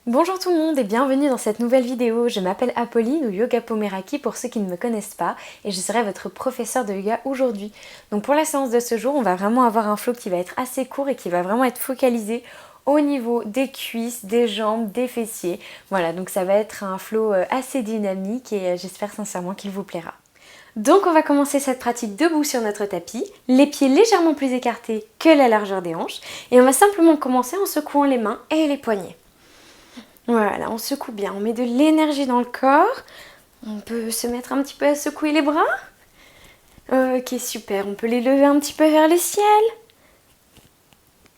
Bonjour tout le monde et bienvenue dans cette nouvelle vidéo. Je m'appelle Apolline ou Yoga Pomeraki pour ceux qui ne me connaissent pas et je serai votre professeur de yoga aujourd'hui. Donc pour la séance de ce jour, on va vraiment avoir un flow qui va être assez court et qui va vraiment être focalisé au niveau des cuisses, des jambes, des fessiers. Voilà, donc ça va être un flow assez dynamique et j'espère sincèrement qu'il vous plaira. Donc on va commencer cette pratique debout sur notre tapis, les pieds légèrement plus écartés que la largeur des hanches et on va simplement commencer en secouant les mains et les poignets. Voilà, on secoue bien, on met de l'énergie dans le corps. On peut se mettre un petit peu à secouer les bras. Ok, super, on peut les lever un petit peu vers le ciel.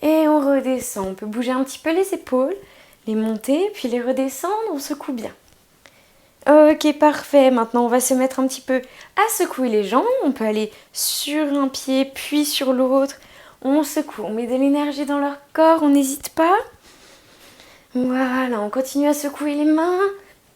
Et on redescend, on peut bouger un petit peu les épaules, les monter, puis les redescendre, on secoue bien. Ok, parfait, maintenant on va se mettre un petit peu à secouer les jambes. On peut aller sur un pied, puis sur l'autre. On secoue, on met de l'énergie dans leur corps, on n'hésite pas. Voilà, on continue à secouer les mains.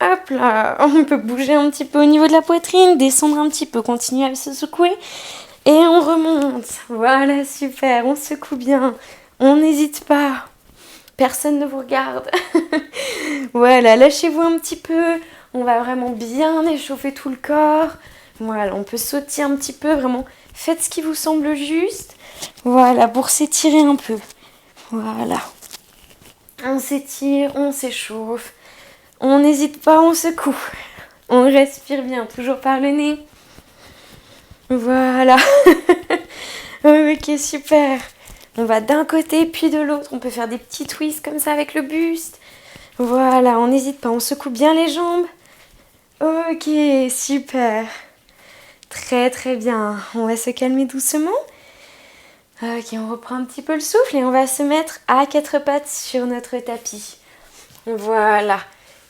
Hop là, on peut bouger un petit peu au niveau de la poitrine, descendre un petit peu, continuer à se secouer. Et on remonte. Voilà, super, on secoue bien. On n'hésite pas. Personne ne vous regarde. Voilà, lâchez-vous un petit peu. On va vraiment bien échauffer tout le corps. Voilà, on peut sauter un petit peu, vraiment. Faites ce qui vous semble juste. Voilà, pour s'étirer un peu. Voilà. On s'étire, on s'échauffe. On n'hésite pas, on secoue. On respire bien, toujours par le nez. Voilà. Ok, super. On va d'un côté puis de l'autre. On peut faire des petits twists comme ça avec le buste. Voilà, on n'hésite pas, on secoue bien les jambes. Ok, super. Très très bien. On va se calmer doucement. Ok, on reprend un petit peu le souffle et on va se mettre à quatre pattes sur notre tapis. Voilà.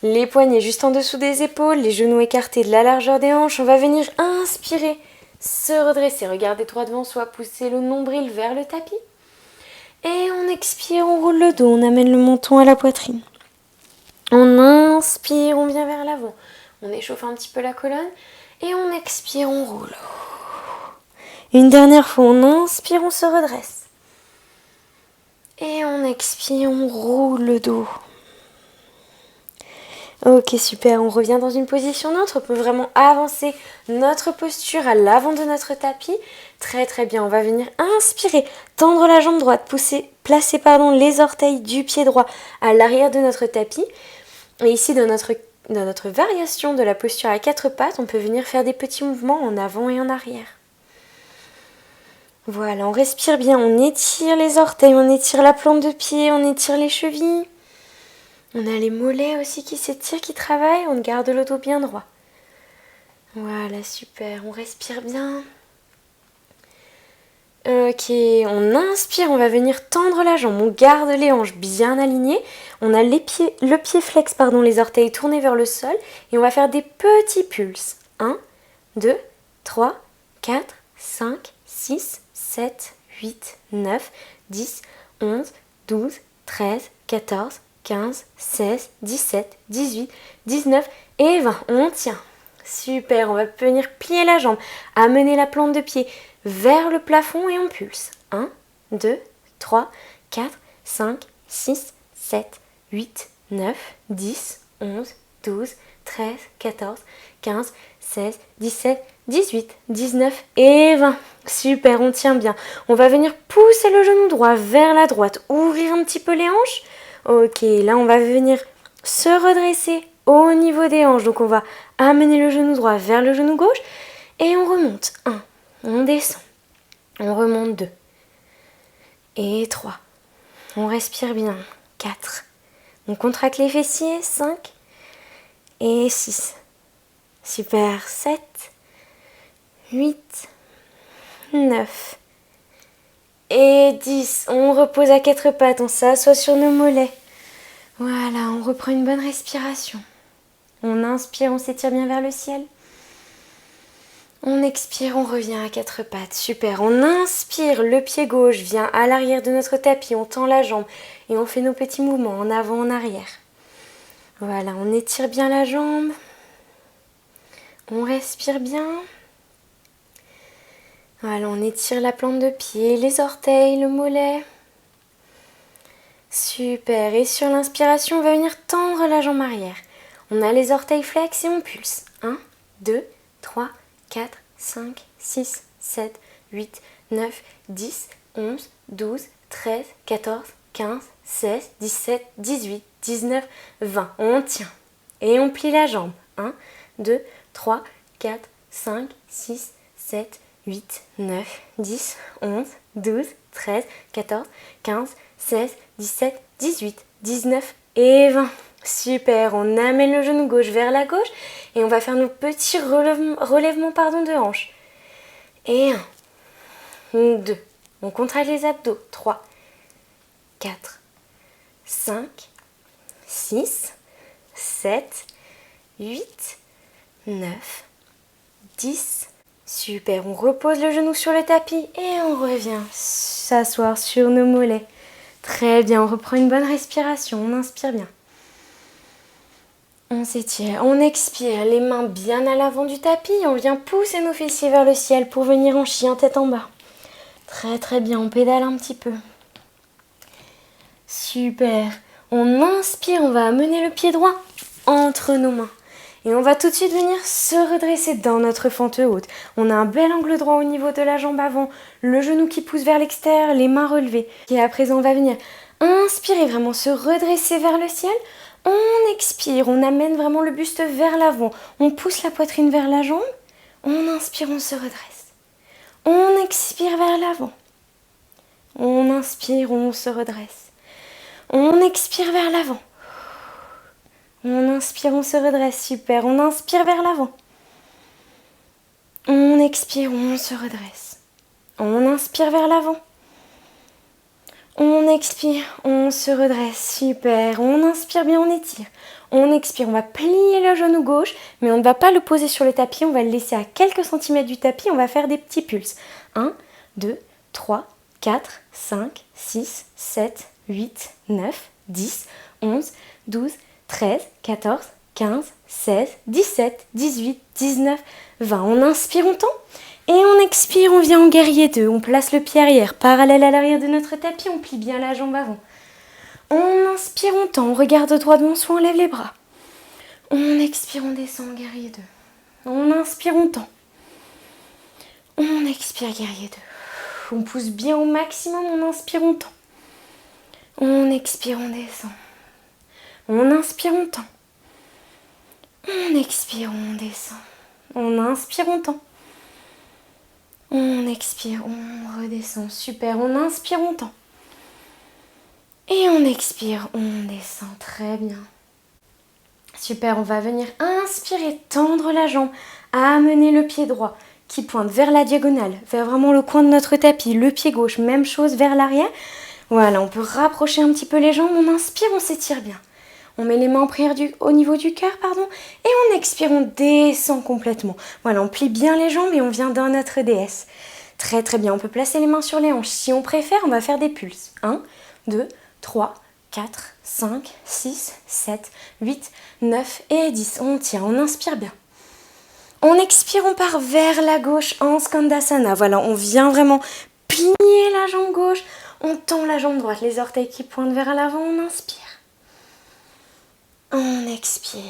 Les poignets juste en dessous des épaules, les genoux écartés de la largeur des hanches. On va venir inspirer, se redresser, regarder droit devant soi, pousser le nombril vers le tapis. Et on expire, on roule le dos, on amène le menton à la poitrine. On inspire, on vient vers l'avant. On échauffe un petit peu la colonne. Et on expire, on roule. Une dernière fois, on inspire, on se redresse. Et on expire, on roule le dos. Ok, super, on revient dans une position neutre, on peut vraiment avancer notre posture à l'avant de notre tapis. Très très bien, on va venir inspirer, tendre la jambe droite, placer les orteils du pied droit à l'arrière de notre tapis. Et ici, dans notre variation de la posture à quatre pattes, on peut venir faire des petits mouvements en avant et en arrière. Voilà, on respire bien, on étire les orteils, on étire la plante de pied, on étire les chevilles. On a les mollets aussi qui s'étirent, qui travaillent. On garde le dos bien droit. Voilà, super. On respire bien. Ok, on inspire, on va venir tendre la jambe. On garde les hanches bien alignées. On a le pied flex, les orteils tournés vers le sol. Et on va faire des petits pulses. 1, 2, 3, 4, 5, 6, 7, 8, 9, 10, 11, 12, 13, 14, 15, 16, 17, 18, 19 et 20. On tient. Super, on va venir plier la jambe, amener la plante de pied vers le plafond et on pulse. 1, 2, 3, 4, 5, 6, 7, 8, 9, 10, 11, 12, 13, 14, 15, 16, 17, 18, 19 et 20. Super, on tient bien. On va venir pousser le genou droit vers la droite, ouvrir un petit peu les hanches. Ok, là on va venir se redresser au niveau des hanches. Donc on va amener le genou droit vers le genou gauche et on remonte. 1, on descend. On remonte 2 et 3. On respire bien. 4. On contracte les fessiers. 5 et 6. Super. 7, 8, 9 et 10. On repose à quatre pattes. On s'assoit sur nos mollets. Voilà, on reprend une bonne respiration. On inspire, on s'étire bien vers le ciel. On expire, on revient à quatre pattes. Super. On inspire, le pied gauche vient à l'arrière de notre tapis. On tend la jambe et on fait nos petits mouvements en avant, en arrière. Voilà, on étire bien la jambe. On respire bien. Voilà, on étire la plante de pied, les orteils, le mollet. Super. Et sur l'inspiration, on va venir tendre la jambe arrière. On a les orteils flex et on pulse. 1, 2, 3, 4, 5, 6, 7, 8, 9, 10, 11, 12, 13, 14, 15, 16, 17, 18, 19, 20. On tient. Et on plie la jambe. 1, 2, 3, 4, 5, 6, 7, 8, 9, 10, 11, 12, 13, 14, 15, 16, 17, 18, 19 et 20. Super, on amène le genou gauche vers la gauche et on va faire nos petits relèvements de hanches. Et 1, 2, on contracte les abdos. 3, 4, 5, 6, 7, 8, 9, 10. Super, on repose le genou sur le tapis et on revient s'asseoir sur nos mollets. Très bien, on reprend une bonne respiration, on inspire bien. On s'étire, on expire, les mains bien à l'avant du tapis, on vient pousser nos fessiers vers le ciel pour venir en chien tête en bas. Très très bien, on pédale un petit peu. Super, on inspire, on va amener le pied droit entre nos mains. Et on va tout de suite venir se redresser dans notre fente haute. On a un bel angle droit au niveau de la jambe avant, le genou qui pousse vers l'extérieur, les mains relevées. Et à présent, on va venir inspirer, vraiment se redresser vers le ciel. On expire, on amène vraiment le buste vers l'avant. On pousse la poitrine vers la jambe. On inspire, on se redresse. On expire vers l'avant. On inspire, on se redresse. On expire vers l'avant. On inspire, on se redresse. Super. On inspire vers l'avant. On expire, on se redresse. On inspire vers l'avant. On expire, on se redresse. Super. On inspire bien, on étire. On expire, on va plier le genou gauche, mais on ne va pas le poser sur le tapis. On va le laisser à quelques centimètres du tapis. On va faire des petits pulses. 1, 2, 3, 4, 5, 6, 7, 8, 9, 10, 11, 12, 13, 14, 15, 16, 17, 18, 19, 20. On inspire, on tend. Et on expire, on vient en guerrier 2. On place le pied arrière parallèle à l'arrière de notre tapis. On plie bien la jambe avant. On inspire, on tend. On regarde droit devant soi, on lève les bras. On expire, on descend en guerrier 2. On inspire, on tend. On expire, guerrier 2. On pousse bien au maximum. On inspire, on tend. On expire, on descend. On inspire, on tend. On expire, on descend. On inspire, on tend. On expire, on redescend. Super, on inspire, on tend. Et on expire, on descend. Très bien. Super, on va venir inspirer, tendre la jambe, amener le pied droit qui pointe vers la diagonale, vers vraiment le coin de notre tapis. Le pied gauche, même chose vers l'arrière. Voilà, on peut rapprocher un petit peu les jambes. On inspire, on s'étire bien. On met les mains en prière au niveau du cœur, et on expire, on descend complètement. Voilà, on plie bien les jambes et on vient dans notre déesse. Très très bien, on peut placer les mains sur les hanches. Si on préfère, on va faire des pulses. 1, 2, 3, 4, 5, 6, 7, 8, 9 et 10. On tient, on inspire bien. On expire, on part vers la gauche en Skandasana. Voilà, on vient vraiment plier la jambe gauche. On tend la jambe droite, les orteils qui pointent vers l'avant, on inspire. On expire.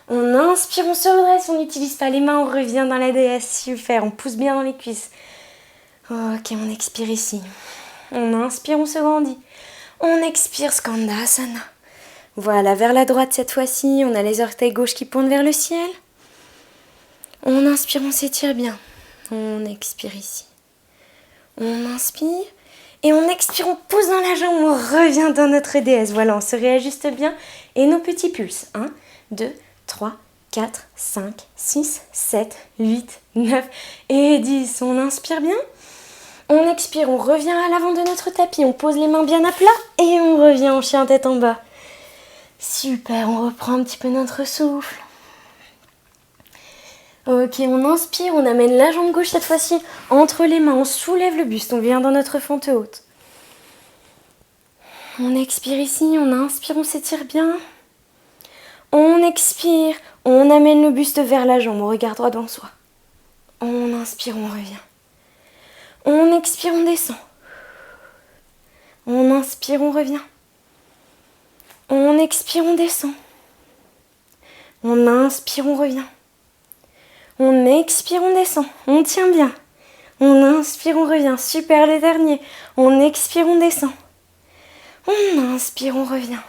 On inspire, on se redresse, on n'utilise pas les mains, on revient dans la déesse. Super, on pousse bien dans les cuisses. Ok, on expire ici. On inspire, on se grandit. On expire, Skandasana. Voilà, vers la droite cette fois-ci, on a les orteils gauches qui pointent vers le ciel. On inspire, on s'étire bien. On expire ici. On inspire. Et on expire, on pousse dans la jambe, on revient dans notre déesse. Voilà, on se réajuste bien. Et nos petits pulses. 1, 2, 3, 4, 5, 6, 7, 8, 9 et 10. On inspire bien. On expire, on revient à l'avant de notre tapis. On pose les mains bien à plat et on revient en chien tête en bas. Super, on reprend un petit peu notre souffle. Ok, on inspire, on amène la jambe gauche cette fois-ci entre les mains, on soulève le buste, on vient dans notre fente haute. On expire ici, on inspire, on s'étire bien. On expire, on amène le buste vers la jambe, on regarde droit devant soi. On inspire, on revient. On expire, on descend. On inspire, on revient. On expire, on descend. On inspire, on revient. On expire, on descend. On tient bien. On inspire, on revient. Super, le dernier. On expire, on descend. On inspire, on revient.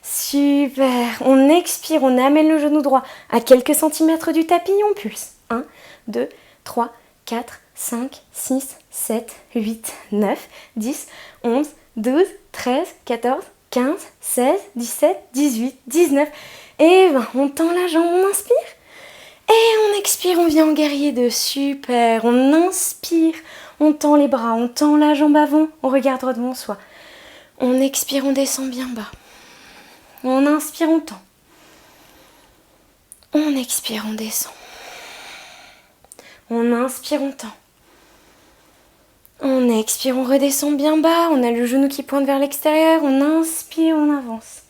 Super. On expire, on amène le genou droit à quelques centimètres du tapis et on pulse. 1, 2, 3, 4, 5, 6, 7, 8, 9, 10, 11, 12, 13, 14, 15, 16, 17, 18, 19 et 20. On tend la jambe, on inspire. Et on expire, on vient en guerrier 2. Super. On inspire, on tend les bras, on tend la jambe avant, on regarde droit devant soi. On expire, on descend bien bas. On inspire, on tend. On expire, on descend. On inspire, on tend. On expire, on redescend bien bas. On a le genou qui pointe vers l'extérieur. On inspire, on avance.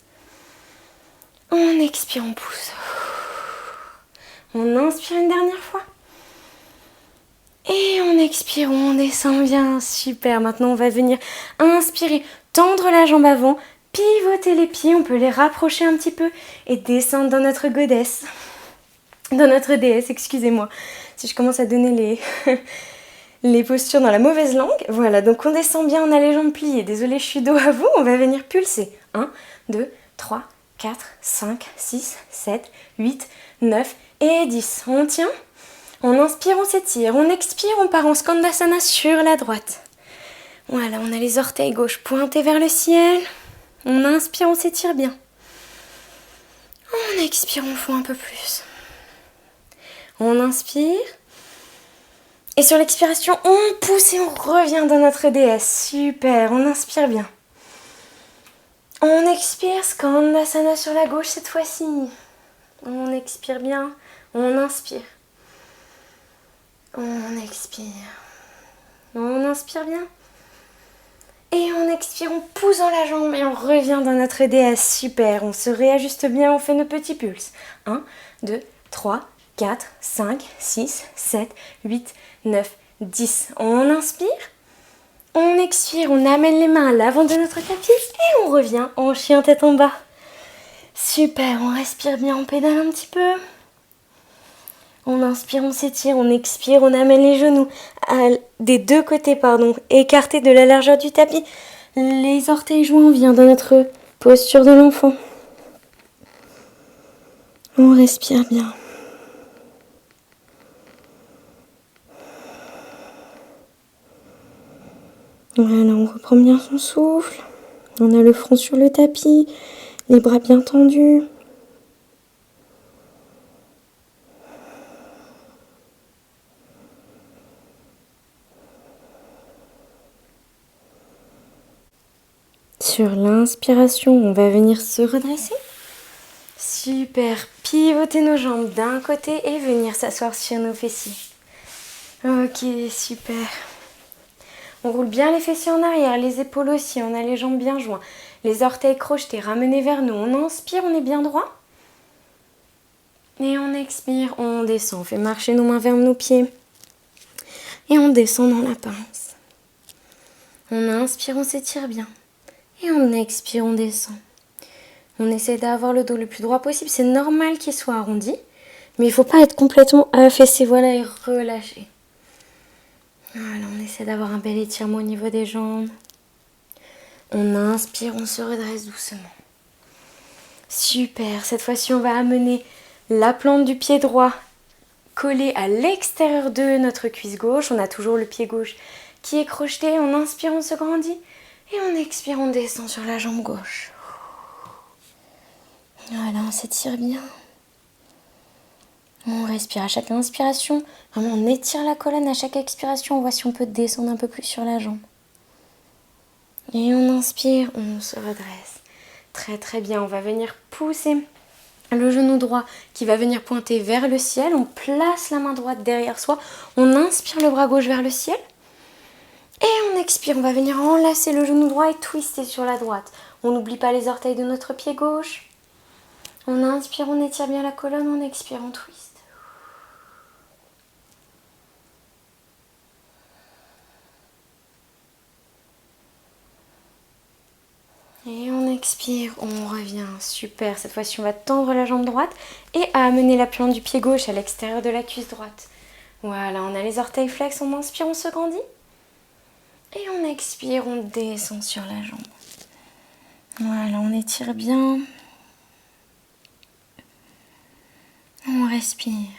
On expire, on pousse. On inspire une dernière fois. Et on expire, on descend bien. Super. Maintenant, on va venir inspirer, tendre la jambe avant, pivoter les pieds. On peut les rapprocher un petit peu et descendre dans notre goddess. Dans notre déesse, excusez-moi. Si je commence à donner les postures dans la mauvaise langue. Voilà, donc on descend bien, on a les jambes pliées. Désolée, je suis dos à vous. On va venir pulser. 1, 2, 3, 4, 5, 6, 7, 8, 9 et 10. On tient. On inspire, on s'étire. On expire, on part en Skandasana sur la droite. Voilà, on a les orteils gauche pointés vers le ciel. On inspire, on s'étire bien. On expire, on fond un peu plus. On inspire. Et sur l'expiration, on pousse et on revient dans notre déesse. Super, on inspire bien. On expire, Skandasana sur la gauche cette fois-ci. On expire bien, on inspire. On expire. On inspire bien. Et on expire, on pousse dans la jambe et on revient dans notre déesse. Super, on se réajuste bien, on fait nos petits pulses. 1, 2, 3, 4, 5, 6, 7, 8, 9, 10. On inspire, on expire, on amène les mains à l'avant de notre tapis et on revient en chien tête en bas. Super, on respire bien, on pédale un petit peu. On inspire, on s'étire, on expire, on amène les genoux des deux côtés, écartés de la largeur du tapis. Les orteils joints, on vient dans notre posture de l'enfant. On respire bien. Voilà, on reprend bien son souffle. On a le front sur le tapis, les bras bien tendus. Sur l'inspiration, on va venir se redresser. Super, pivoter nos jambes d'un côté et venir s'asseoir sur nos fessiers. Ok, super. On roule bien les fessiers en arrière, les épaules aussi, on a les jambes bien joints. Les orteils crochetés, ramenés vers nous. On inspire, on est bien droit. Et on expire, on descend. On fait marcher nos mains vers nos pieds. Et on descend dans la pince. On inspire, on s'étire bien. Et on expire, on descend. On essaie d'avoir le dos le plus droit possible. C'est normal qu'il soit arrondi. Mais il ne faut pas être complètement affaissé, voilà, et relâché. Voilà, on essaie d'avoir un bel étirement au niveau des jambes. On inspire, on se redresse doucement. Super, cette fois-ci on va amener la plante du pied droit collée à l'extérieur de notre cuisse gauche. On a toujours le pied gauche qui est crocheté. On inspire, on se grandit. Et on expire, on descend sur la jambe gauche. Voilà, on s'étire bien. On respire à chaque inspiration. Vraiment, on étire la colonne. À chaque expiration, on voit si on peut descendre un peu plus sur la jambe. Et on inspire, on se redresse. Très très bien, on va venir pousser le genou droit qui va venir pointer vers le ciel. On place la main droite derrière soi. On inspire le bras gauche vers le ciel. Et on expire, on va venir enlacer le genou droit et twister sur la droite. On n'oublie pas les orteils de notre pied gauche. On inspire, on étire bien la colonne, on expire, on twist. expire, on revient. Super, cette fois-ci on va tendre la jambe droite et à amener la plante du pied gauche à l'extérieur de la cuisse droite. Voilà, on a les orteils flex, on inspire, on se grandit. Et on expire, on descend sur la jambe. Voilà, on étire bien. On respire.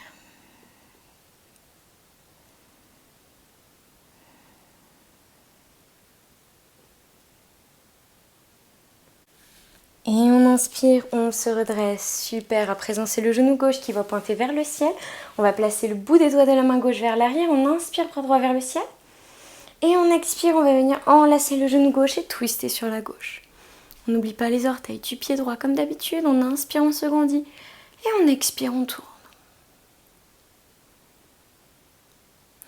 Et on inspire, on se redresse. Super, à présent c'est le genou gauche qui va pointer vers le ciel. On va placer le bout des doigts de la main gauche vers l'arrière. On inspire, bras droit vers le ciel. Et on expire, on va venir enlacer le genou gauche et twister sur la gauche. On n'oublie pas les orteils du pied droit comme d'habitude. On inspire, on se grandit. Et on expire, on tourne.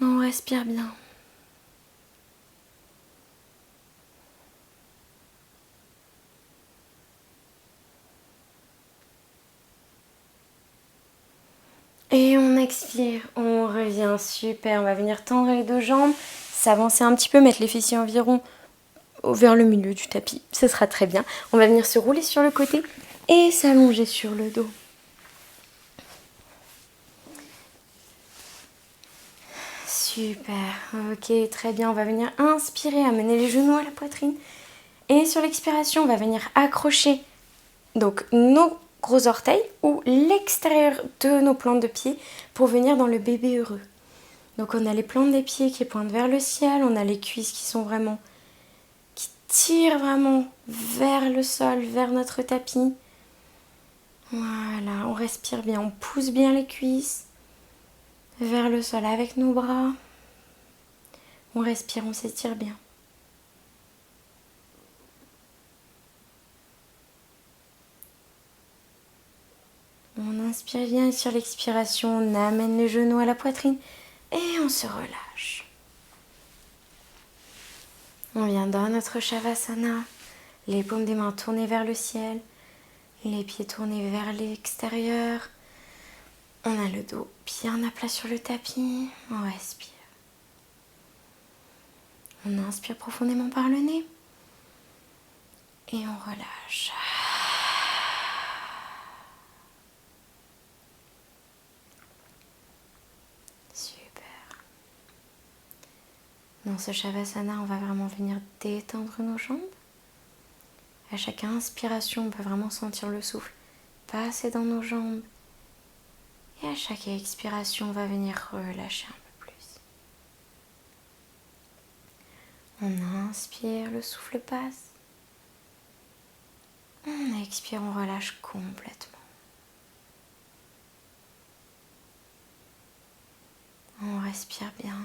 On respire bien. Et on expire, on revient, super. On va venir tendre les deux jambes, s'avancer un petit peu, mettre les fessiers environ vers le milieu du tapis. Ce sera très bien. On va venir se rouler sur le côté et s'allonger sur le dos. Super, ok, très bien. On va venir inspirer, amener les genoux à la poitrine. Et sur l'expiration, on va venir accrocher donc nos gros orteils ou l'extérieur de nos plantes de pied pour venir dans le bébé heureux. Donc on a les plantes des pieds qui pointent vers le ciel, on a les cuisses qui tirent vraiment vers le sol, vers notre tapis. Voilà, on respire bien, on pousse bien les cuisses vers le sol avec nos bras. On respire, on s'étire bien. On inspire bien et sur l'expiration, on amène les genoux à la poitrine et on se relâche. On vient dans notre Shavasana, les paumes des mains tournées vers le ciel, les pieds tournés vers l'extérieur. On a le dos bien à plat sur le tapis, on respire. On inspire profondément par le nez et on relâche. Super. Dans ce Shavasana, on va vraiment venir détendre nos jambes. À chaque inspiration, on peut vraiment sentir le souffle passer dans nos jambes. Et à chaque expiration, on va venir relâcher un peu plus. On inspire, le souffle passe. On expire, on relâche complètement. On respire bien.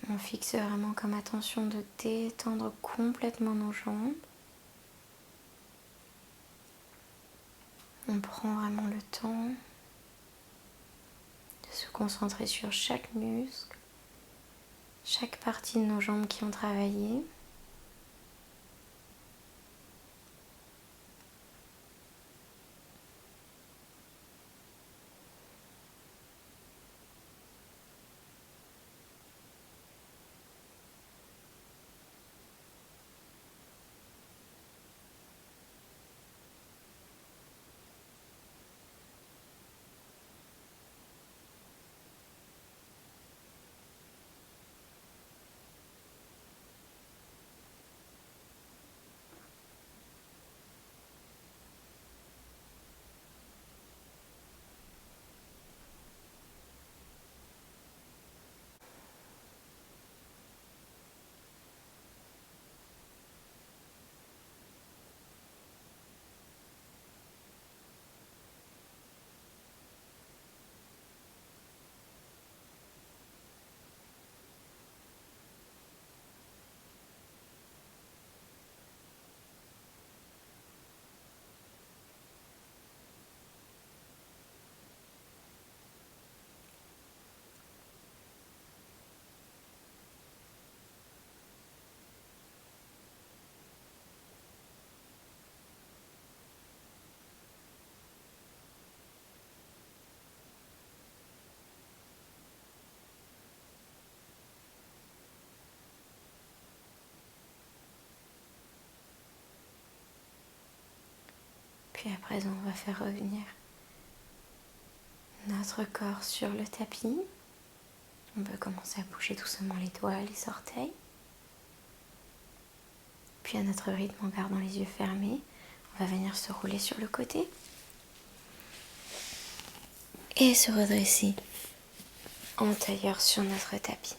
On fixe vraiment comme attention de détendre complètement nos jambes. On prend vraiment le temps de se concentrer sur chaque muscle, chaque partie de nos jambes qui ont travaillé. Puis à présent, on va faire revenir notre corps sur le tapis. On peut commencer à bouger doucement les doigts, les orteils. Puis à notre rythme, en gardant les yeux fermés, on va venir se rouler sur le côté. Et se redresser en tailleur sur notre tapis.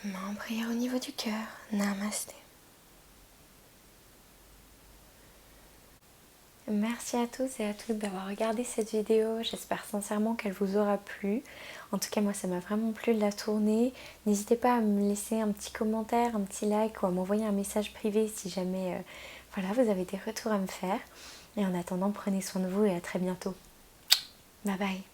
Main en prière au niveau du cœur. Namasté. Merci à tous et à toutes d'avoir regardé cette vidéo. J'espère sincèrement qu'elle vous aura plu. En tout cas, moi, ça m'a vraiment plu de la tourner. N'hésitez pas à me laisser un petit commentaire, un petit like ou à m'envoyer un message privé si jamais voilà, vous avez des retours à me faire. Et en attendant, prenez soin de vous et à très bientôt. Bye bye.